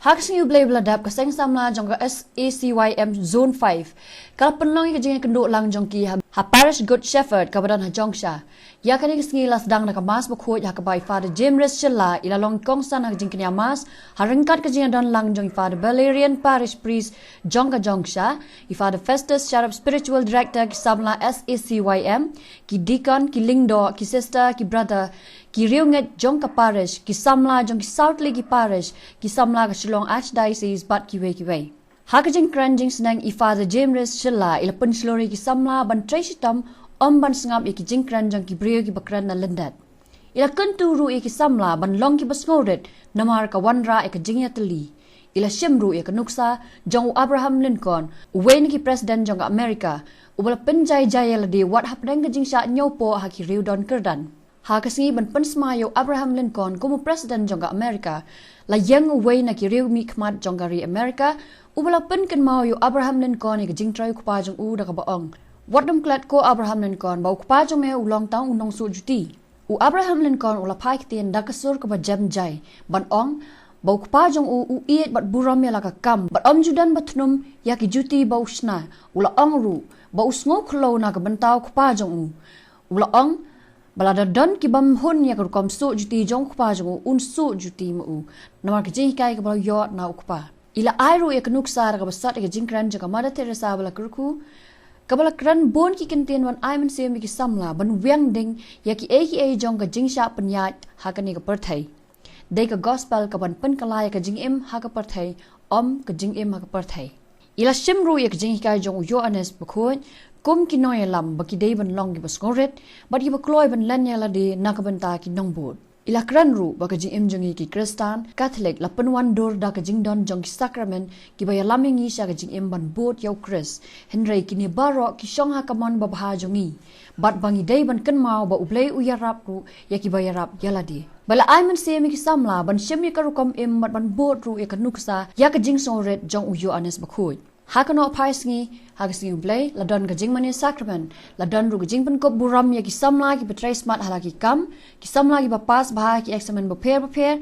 Haksing ublay beladap kaseng samla jongka Sacym Zone 5. Kalau penlong ke Jingiakynduh lang jongki ha parish good shepherd kabadan ha Jongsha. Ya kani kesengi las dang nak mas bukut ya kebai Father James Shella ila long kongsan ha jingkini mas harengkat ke Jingiakynduh lang jong Father Valerian parish priest Jongsha, i Father Festus Sharp spiritual director ki samla Sacym, ki deacon ki lingdo ki sister ki brother ki riunget jong ka parish ki samla jong ki South Lake ki parish ki samla ka Shillong Archdiocese bat ki wei. Hakajing kranjing senang i Father James Shella ila penslori ki samla ban traisitam ban sengap i ki jing kranjang ki brio ki bakran na lendat. Ila kenturu i ki samla ban long ki basngoret namar ka wanra i ka jingya teli. Ila shimru i ka nuksa jong Abraham Lincoln uwen ki presiden jong Amerika ubala penjai jaya ladi wat hapdang ka jingsha nyopo ha ki riudon kerdan. Hakasi ban pensmayo Abraham Lincoln como presiden jong Amerika la yang uwen na ki riu mi khmat jong ri Amerika ubala pen kan mau yo Abraham Lincoln i ka jingtrai kupa jong u da ka baong. Wadam klat ko Abraham Lincoln bau kupa jong me ulong tang unong su juti. U Abraham Lincoln ula pai kitien da kasur ka ba jam jai ban ong bau kupa jong u iet bat buram ya la ka kam bat om judan batnum ya ki juti bau shna ula ong ru bau sngo khlo na ka bantau kupa jong u ula ong balada don ki bam hun ya ka kom su juti jong kupa jong u un su juti mu namar ki jing kai ka bau yo na kupa ila airu ya ka nuksa ka basat ka jingkran ja ka Mother Teresa bala kurku kabala kran bon ki kentien wan aiman se mi ki samla ban wiang ding ya ki aka jong ka jingsha panyat ha ka ni ka perthai dei ka gospel ka ban pen kalaya ka jingim ha ka perthai om ka jingim ha ka perthai ila shimru ya ka jing kai jong yo anes bakhon kum ki noy lam ba ki dei ban long ki basngoret ba ki ba kloy ban lan ya la de na ka ban ta ki nong bot ila kran ru ba ka jingim jong ki Kristan Catholic la penwan dor da ka jingdon jong ki Sacrament ki ba ya lamingi sha ka jingim ban bot yaw Chris Henry ki ni baro ki shong ha ka mon ba bha jongi bat bangi dei ban kan mau ba ublei uyarap ru ya ki ba yarap yaladi bala aiman se mi ki samla ban shemi ka rukom im mat ban bot ru e ka nuksa ya ka jing songret jong uyo anes bakhoi hakano phaisngi hagsi ublei la don ka jingmani Sacrament la don ru ka jingpan ko buram ya ki samla ki betray smart halaki kam ki samla ki bapas bha ki examen prepare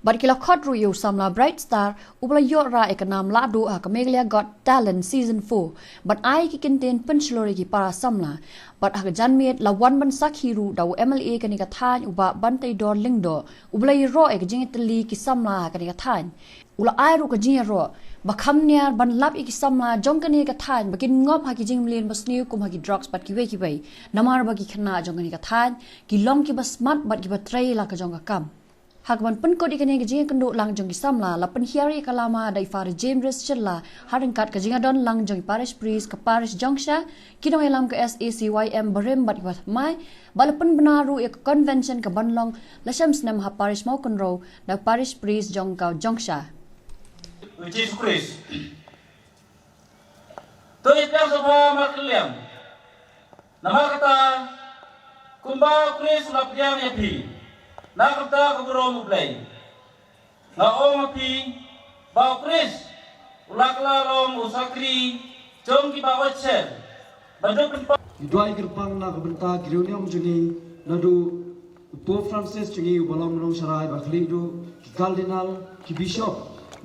but kila khot ru yu samla bright star ubla yo ra ekanam la do ha ka meglia got talent season 4 but ai ki kinten penslori ki para samla but ha janmiet la wan ban sakhiru daw MLA kani ka than uba bantai dor lingdo ubla ro ek jingitli ki samla kani ka than ula ai ru ka jing ro bakham nia ban lap ik samla jongkani ka than bakin ngop ha ki jingmlin basniu kum ha ki drugs bat ki we namar ba ki khna jongkani ka than ki long ki basmat bat ki batrai la ka jong ka kam Hakban pen ko dikene ke Jingiakynduh lang jong ki samla la pen hiari kalama dai Father James Shella harengkat ke Jingadon lang jong parish priest ke parish Jongsha kino elam ke Sacym barem bat wat mai balapen benaru ek convention ke banlong la shams nam ha parish mau konro da parish priest jong ka Jongsha Jesus Christ to itam sabha makliam nama kata kumba Christ lapjam yapi nakapta kaburom ublay nga omapi bao Chris ulakla rom usakri jong ki bawatse baduk Idwai gerpang na kabenta kiriuniam jungi nadu Pope Francis jungi ubalong nong sharai bakli du ki cardinal ki bishop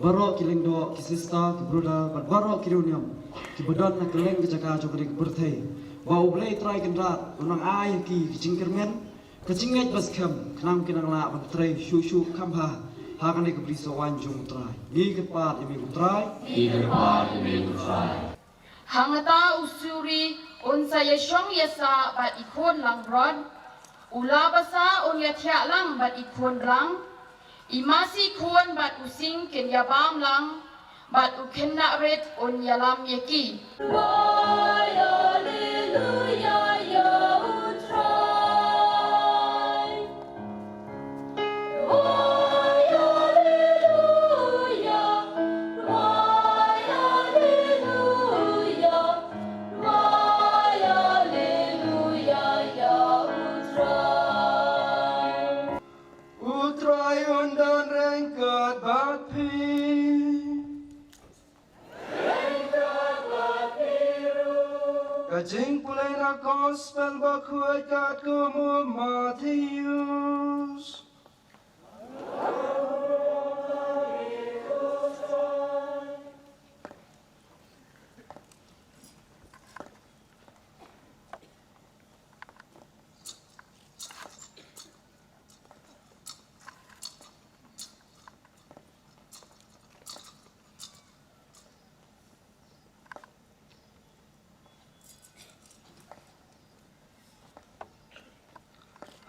baro ki lengdo ki sister ki broda baro kiriuniam ki badan na keleng ke jaka jokri berthai ba ublay try kendrat unang ai ki jingkermen kecingit bas kem kenang kinang la batrai shu kamha hakane ke briso wanjung trai gi kepat imi utrai hangata usuri unsa yeshong yasa bat ikon lang rod ula basa on ya thya lang bat ikon lang imasi kon bat using ken yabam lang bat ukenna ret on yalam yeki Kajing pulai na gospel bakuai kat kumu Matthews.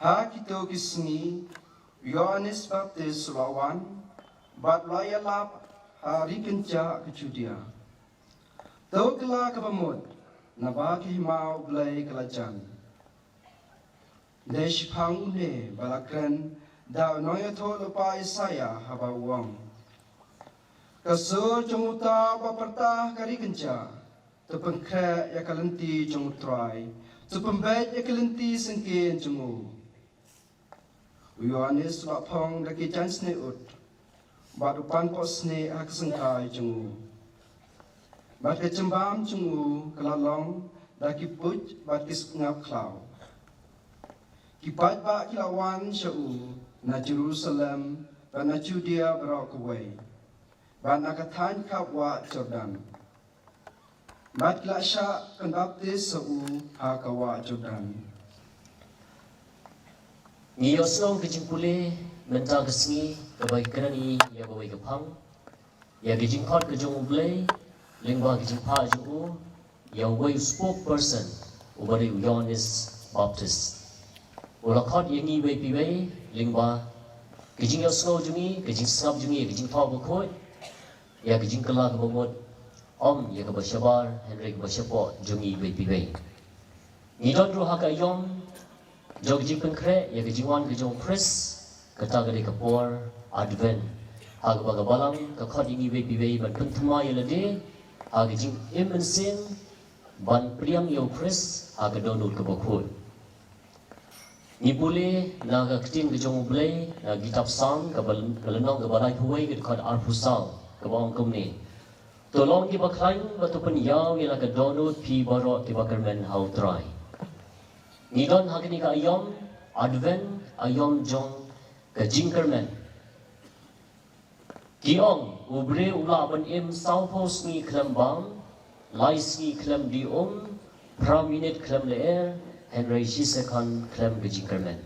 ha kita kisni Yohanes Baptis lawan bat layalap hari kenca kecudia tau kela kepamut na bagi mau belai kelajan Desh pang ne balakren da noya tho lepa Isaya haba wang kasur jonguta baperta kari kenca tepengkre ya kalenti jongutrai tepembet ya kalenti sengken jongu Yohanes lapong daki jansne ut badupan posne ak sengkai jongu bat kecembam jongu kelalong daki puj bat kisngap klau Kipat ba kilawan syau na Jerusalem ba na Judea barakaway ba nakatan kapwa Jordan bat kilasya kan baptis syau ha kawa Jordan Ngiyosong kejimpule mentang kesengi kebai kerani ya bawai kepang ya kejingkot kejong ublay lingba kejingpa juu ya way spokesperson ubari Yohanes Baptist Ulakot yang ibai pibai lingba kejing yosong jungi kejing sab jungi kejing pa bukoi ya kejing kela kebomot om ya kebasyabar Henry kebasyapo jungi ibai pibai Ngidon ruha ka yom Jog kejing pengkre ya kejing wan kejong Chris kata gede kapor Advent Hag bagabalang kakot yang ibai pibai ban pentema ya lade hag kejing imensin ban priang yo Chris hag donut kebokoi Ni boleh naga keting kejong ublay kitab sang kelenong kebalai huai kedekat arpusang kebawang kumni. Tolong kita klaim batu penyau ialah kedonut pi barok kita kermen hau try. Ni don hakini ka ayom advent ayom jong kejing kermen. Kiong ubre ula ban im saupos ni klembang lais ni klem di praminit klem leer Henry Shisekan klem kejing kermen.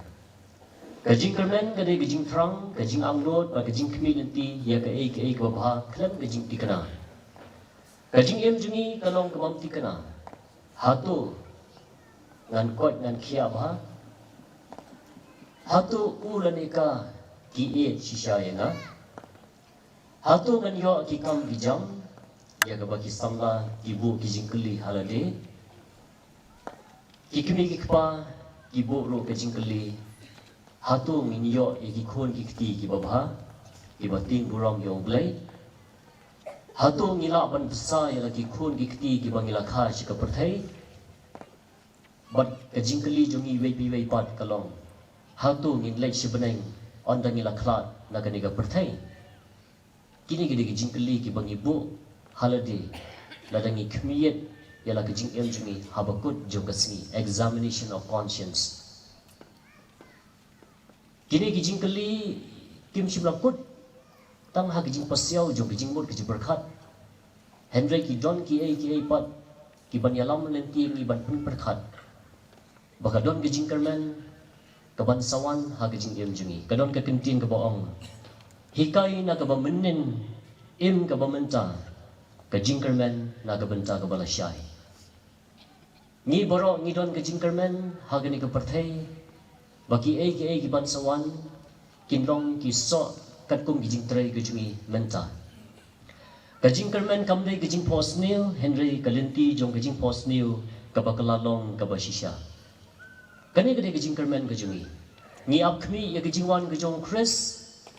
Kejing kermen kadai kejing terang, kejing anglot, ba kejing community ya ke babha klem kejing tikana. Kejing em jungi kalong kemam tikana. Hatu ngan kot ngan kia bah. Hatu ulaneka ki e shisha yenga. Hatu ngan yo ki kam kijam ya ke baki samla ibu kejing keli halade. Kikimi kikpa kibo ro kejing keli hatu minyo ikikon kikti kibabha kibating burong yong blay hatu ngila ban besa ya lagi kon kikti kibangila kha chika perthai bat kejing keli jongi wei pat kalong hatu ngin lek sibeneng ondang ngila klat naganiga perthai kini gede kejing keli kibangi bu halade ladangi kmiyet ialah kejing em jungi habakut jong kesni examination of conscience kini kejing keli kim simlaput tang ha kejing pasiau jong kejing mut kejing berkat Henry ki don ki ai pat ki ban yalam lenti ni ban pun berkat bakadon kejing kermen keban sawan ha kejing em jungi kadon ke kentin ke boong hikai na ke bamenin em ke bamenta kejing kermen na ke benta ke balasyai Ni borok ni don kejing kermen hagani ke perthai baki ki bansawan kindong ki so kat kum kejing trai kejungi menta kejing kermen kamdai kejing posnil Henry kalenti jong kejing posnil kabakalalong kabashisha kani gede kejing kermen kejungi ni apkmi ya kejing wan kejong Chris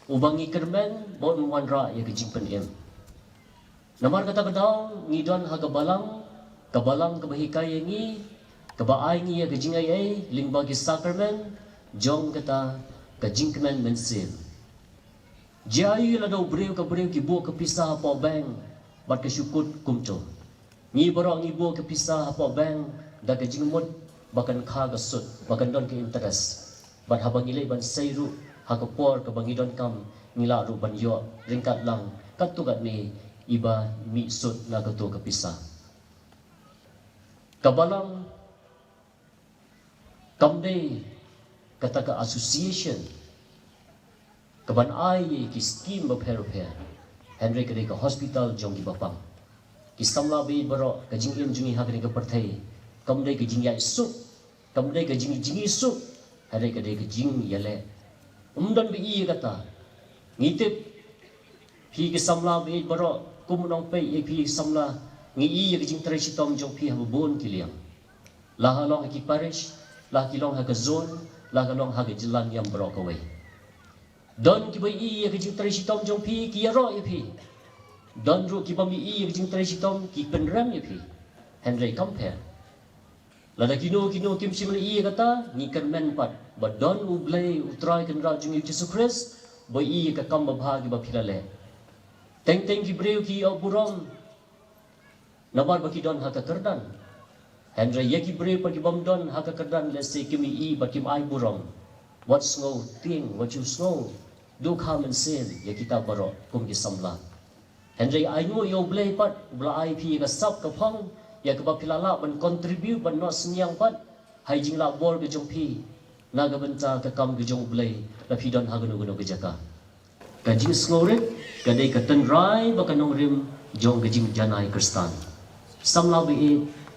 ubangi kermen bon wan ra ya kejing penem namar kata bedau ni don hagabalang kabalang kebahikai ngi kebaai ngi ya kejing ai lingba ki Sacramental jong kata kejing kemen mensil jai la do breu ki bo ke pisah apa bang bat ke syukut kumto ngi borok ngi bo ke pisah apa bang da kejing mut bakan kha ga sut bakan don ke interest bat habang ile ban seiru ha ke por ke bangi don kam ngila ru ban yo ringkat lang kat tu kat ni iba mi sut na ke tu ke pisah kabalang kamdei kata ke association kaban ai ki scheme repair Henry ke hospital jong ki bapang ki samla be baro ke jing im jungi ha ke perthai kamdei ke jing yai su kamdei ke jingi su hari kadai ke jing yale dan bi kata ngitip pi ke samla bi baro kumunong pe pi samla ngi ke jing treshi tom jong pi habon kiliam la halong ki parish la kilong ha ke zone la kalong ha ke jilan yang baro kawai don ki bai ke jing treshi tom jong pi ki ro pi don ru ki bami ke jing treshi tom ki penram pi Henry compare lada kino kim simli kata ni kan men pat ba don u blai u try kan ra jung Jesus Christ bai ka kam ba bhagi ba philale teng ki breu ki oburom nabar ba ki don ha ka kerdan Henry ye ki breu pa ki bam don ha ka kerdan le se kimi ba kim ai burom what's no thing what you know do come and say ye kita baro kum ki samla Henry ai no yo blai pat bla ai phi ka sap ka phang ya ke bapilala ban contribute ban no senyang pat hai jing la bor ke jong pi na ga benta ka kam ke jong blai la pi don ha gunu ke jaka ka jing snore ka dei ka ten rai ba ka nong rim jong ke jing janai kristan sam la bi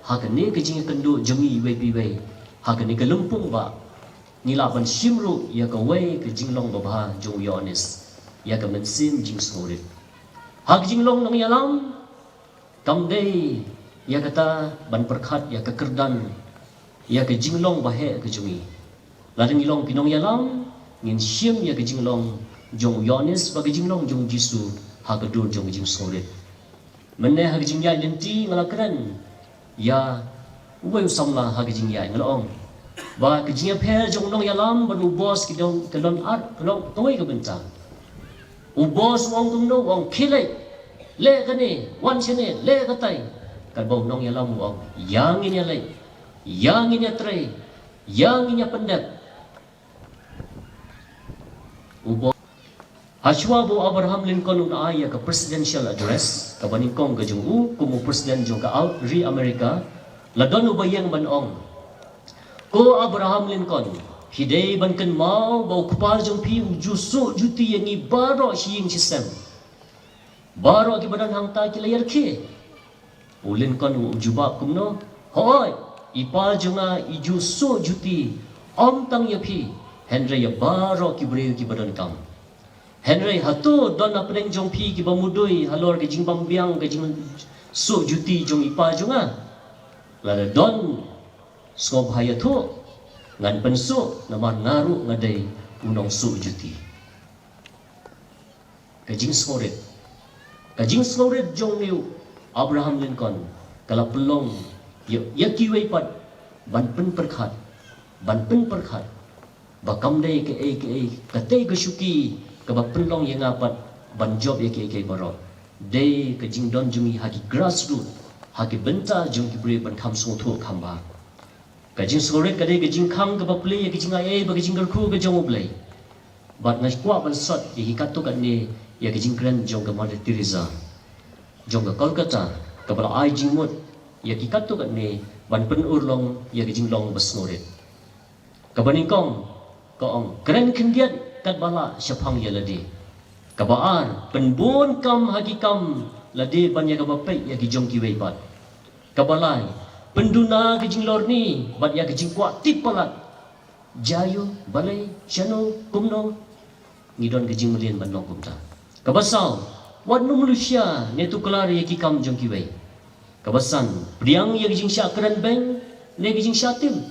ha ka ne ke jing kendu jami we pi we ha ka ne ke lumpung ba ni la ban simru ya ka we ke jing long ba ba jong yonis ya ka men sim jing snore ha ke jing long nong yalam kam dei ya kata ban perkhat ya ke kerdan ya ke jinglong bahe ke jungi lading ilong pinong yalam ngin sim ya ke jinglong jong yonis ba ke jinglong jong jisu ha ke dur jong jing solit menne ha ke jingya lenti ngalakran ya uwe samla ha ke jingya ngalong ba ke jingya phe jong nong yalam ban u bos ki dong kelon art kelong toy ke benta u bos wong tum no wong khile le kane wan chene le katai kalbau nong yalam wong yang ini lay yang ini tray yang ini pendek ubo hashwa bo Abraham Lincoln un aya ka presidential address ka baning kong ka jung kumu president jong ka out re America la don ubayang banong ko Abraham Lincoln hiday ban kan mau ba kupal jong pi jusu juti yang ibaro hiying system baro ki badan hang ta ki layar ke ulin kon jubab kumno hoi ipal junga iju so juti om tang yapi Henry ya baro ki breu ki badan kam Henry hatu don apeng jong pi ki bamudui halor ke jing bambiang ke jing so juti jong ipal junga lada don skob hayatu ngan pensu namar ngaru ngadai unong so juti ke jing snoret jong niu Abraham Lincoln kalau pelong ya kiwei pat ban pen perkhat bakam dei ke katei ke syuki ke ba pelong yang apat ban job ya ke baro dei ke jing don jumi haki grassroot haki benta jung ki bre ban kham sung thu khamba ke jing sore ke dei ke jing kham ke ba play ya ke jing ai ba ke jing khu ke jong play bat ngai kwa ban sot ya hikat tu kan ni ya ke jing kran jong ke Mother Teresa jong ke Kolkata kapala ai jingmut ya kikat tu kat ni ban pen urlong ya jinglong besnorit kabaningkong kaong keren kendiat kat bala syapang ya ladi kabaan penbun kam hakikam ladi ban ya kabapai ya jong ki weibat kabalai penduna ke jinglor ni bat ya jing kwa tip palat jayu balai syano kumno ngidon ke jing melien ban long kumta kabasau wan manusia ne tu kelar ye ki kam jong ki wei kabasan priang ye jing sya kran beng ne jing syatim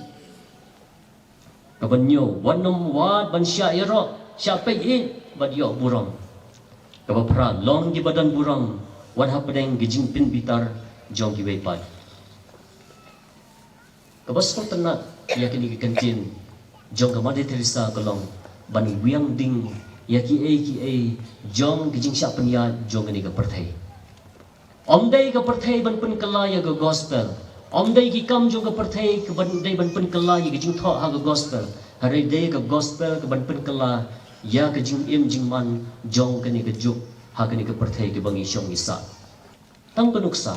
kabanyo wan nom wat ban sya ero sya pe in bad yo burong kabapra long di badan burong wan ha pedeng jing pin bitar jong ki wei pai kabas ko tenat ya kini ki kentin jong ka Mother Teresa kolong ban wiang ding ya ki jong ki jing sya penya jong ni ka perthai om dei ka perthai ban pen kala ya ka gospel om dei ki kam jong ka perthai ka ban dei ban pen kala ya ki jing tho ha ka gospel hari dei ka gospel ka ban pen kala ya ka jing im jing man jong ka ni ka juk ha ka ni ka perthai ki bangi syong isa tang ka nuksa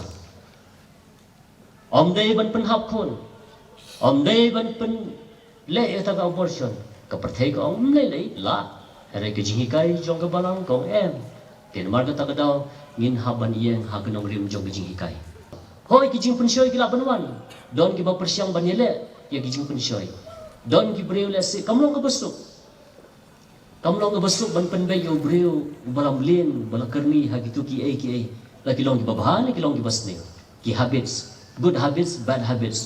om dei ban pen hap khon om dei ban pen le ta ka abortion ka perthai ka om le la hari ke jingikai jong ka balang kong em tin mar ka ta ka daw ngin haban yeng ha ka nong rim jong ka jingikai hoi ki jing pensoi ki la banwan don ki ba persiang ban yele ya ki jing pensoi don ki breu le se kamlong ka besuk ban penbay yo breu balam lin balakarni hagitu ki ai la kilong ki babahan kilong ki basne ki habits, good habits, bad habits.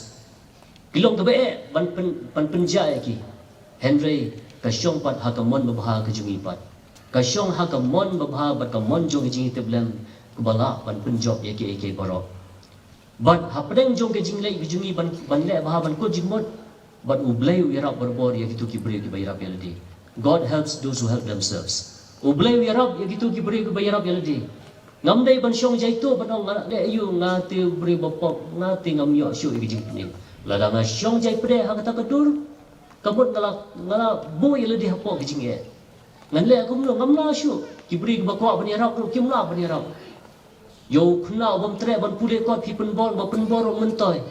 Kilong ka be ban penjai ki Henry kasyong pat hakamon babha ka jungi pat kasyong hakamon babha bat kamon jong jingi teblem kubala ban penjob ek baro ban hapdeng jong ke jinglei jungi ban le babha ban ko jingmot ban ublei wirap berbor ya gitu ki breu ki bayarap yaldi. God helps those who help themselves. Ublei wirap ya gitu ki breu ki bayarap yaldi. Ngamdai ban syong jaito ban ngana de ayu ngate breu bapop ngate ngamyo syu ki jingni lada nga syong jai pre ha kata kadur kabut ngala boy yaldi hapo ki jingi nganle aku ngamla syu ki breu ki bakwa ban yarap ki mla ban yarap yo khna bam tre ban pule ko pi penbor ba penbor mentoy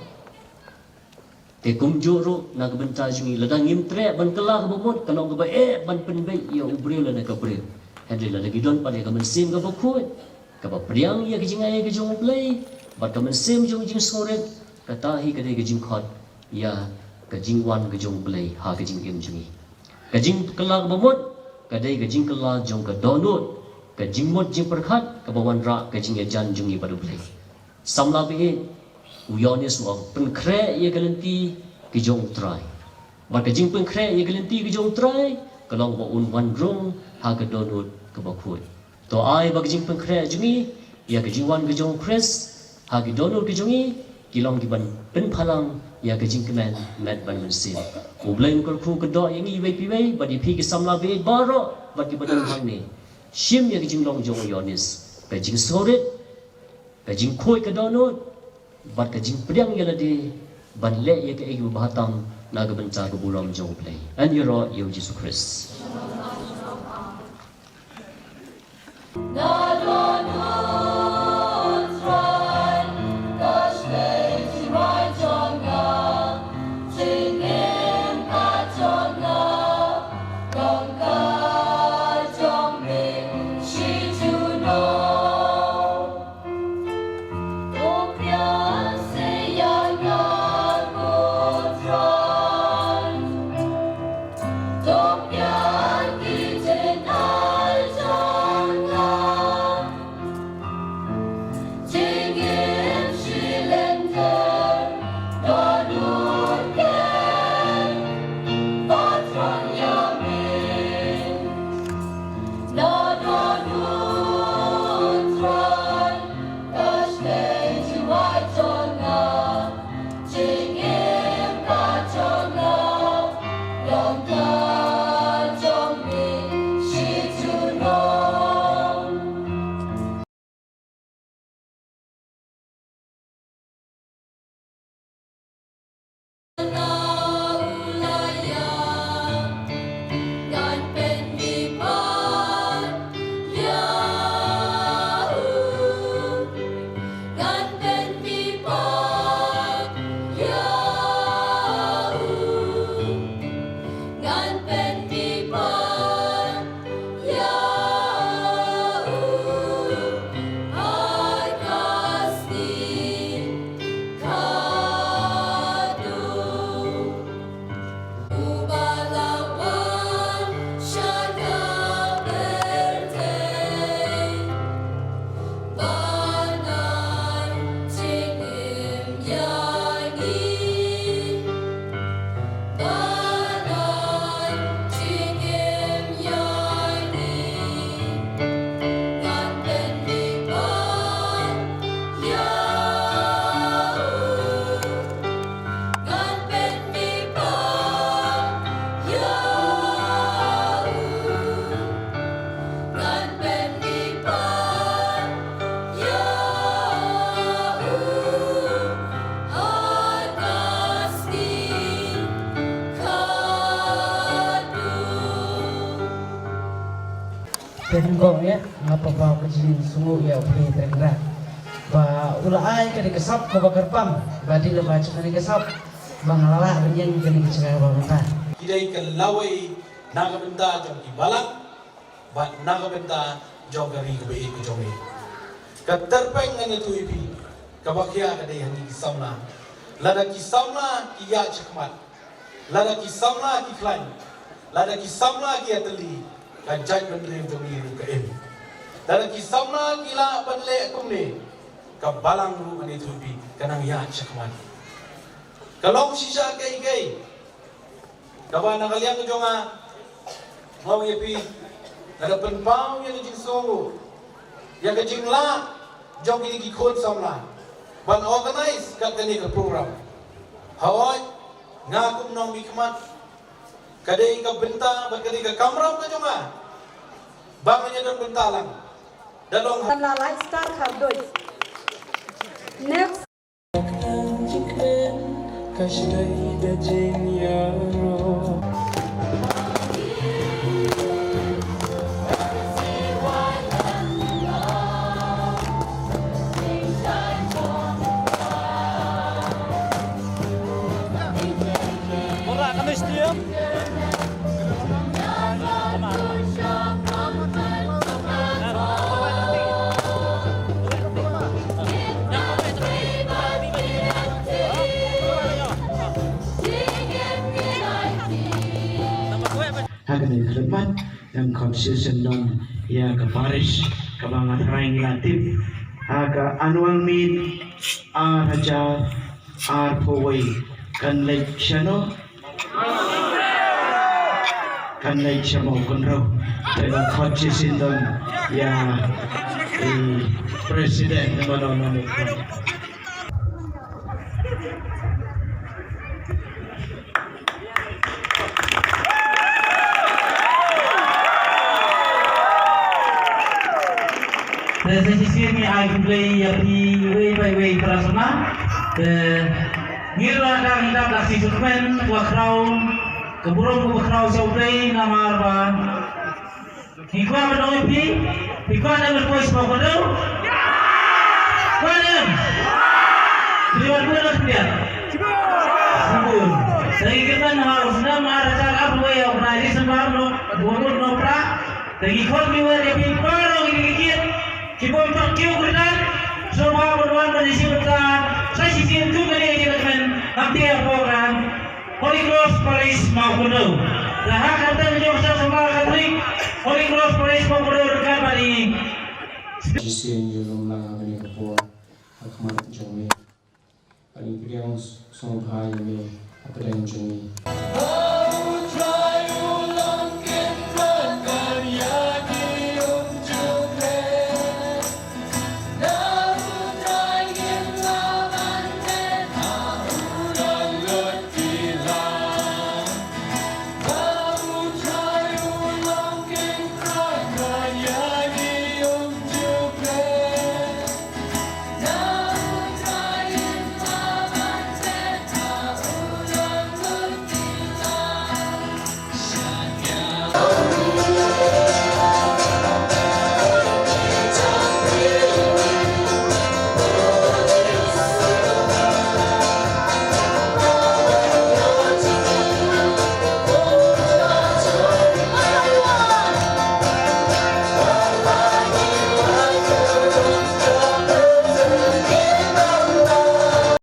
te kumjuro na kabenta jungi lada ngim tre ban kala kabut kanong ka ba ban penbei yo ubreu la na ka breu Henry la lagi don pa ka mensim ka bakut ka ba priang ya kijingai ka jong play ba ka mensim jong jing soret katahi ka dei ka jing khot ya ka jing wan ka jong play ha ka jing im jungi ka jing kala kabut ka dei ka jing kala jong ka donut ka jing mot jing perkhat ka ba wan ra ka jing jan jungi ba du play samla be uyonis wa penkre ye galenti ki jong try ba ka jing penkre ye galenti ki jong try kalong ba un wan rong ha ka donut ka ba khoi to ai ba jing penkre jungi ya ka jing wan ka jong kres ha ki donut ki jungi kilong ki ban pen phalang ya ka jing kmen met ban mensin ublain kor khu ka do yang i wei pi wei ba di phi ki samla be baro ba ki badan hang ni shim ya ki jing long jong uyonis ka jing sorit ka jing khoi ka donut bat ka jing pedang yala de ban le ye ka egu bahatam naga benta ka buram jong play and yoro yo Jesus Christ Tengok ya, apa bawa kecil sungguh ya boleh tergerak. Ba ulai kali kesap bakar pam, badi lepas kali kesap bangalala benyen kali kecil bangta. Kidai ke lawai naga benda jong ibalak, bat naga benda jong gari ke bei ke jongi. Keterpeng ngene tu ipi, kabakia kadai yang kisamna. Lada kisamna kia cekmat. lada ki samla ki klan, lada ki samla ki ateli, kan jai pendiri jongi ruka em. Lada ki samla ki la penle kumne, ka balang ru ane tupi, kanang ya Sacramental. Kalau sisa kei, kawan nak kalian ke jonga, mau yepi, ada penpau yang jing songo, yang kejing la, jong ini kikut samla, ban organize kat kini ke program. Hawai, ngakum nong hikmat, kadai ke benta, berkadai ke kamera ke jonga, bangnya dan bentalang, dalong. Samla lifestyle kardoi. Next. Kashdai da Jingiakynduh. Ora kami setiap. Hagan khidmat yang konstitusi non ya ke Paris ke bangat raing latif aga annual meet raja poway kan lek chano kan lek chamo kunro dengan konstitusi non ya presiden mana Dari sisi ini aku play way by way perasaan. Ngira dah hidup laksi Sacramental wakrau keburung wakrau saudai nama arba. Hikwa berdua hikwa ada berkuas pokoknya. Kuadem. Terima kasih dia. Sungguh. Saya kita harus nama raja apa yang organisasi sebab bukan nopra. Lagi kau miwa dia pintar ini kikit. Kibon tak kiu kerana semua berdoa menjadi bertahan. Saya sisi itu kali ini dengan hampir program Holy Cross Paris maupun dah kata Jongsha semua Katolik Holy Cross Paris maupun dekat balik. Sisi yang dalam langkah ini kepo, akmat jongi. Paling priang song hai me apa yang jongi.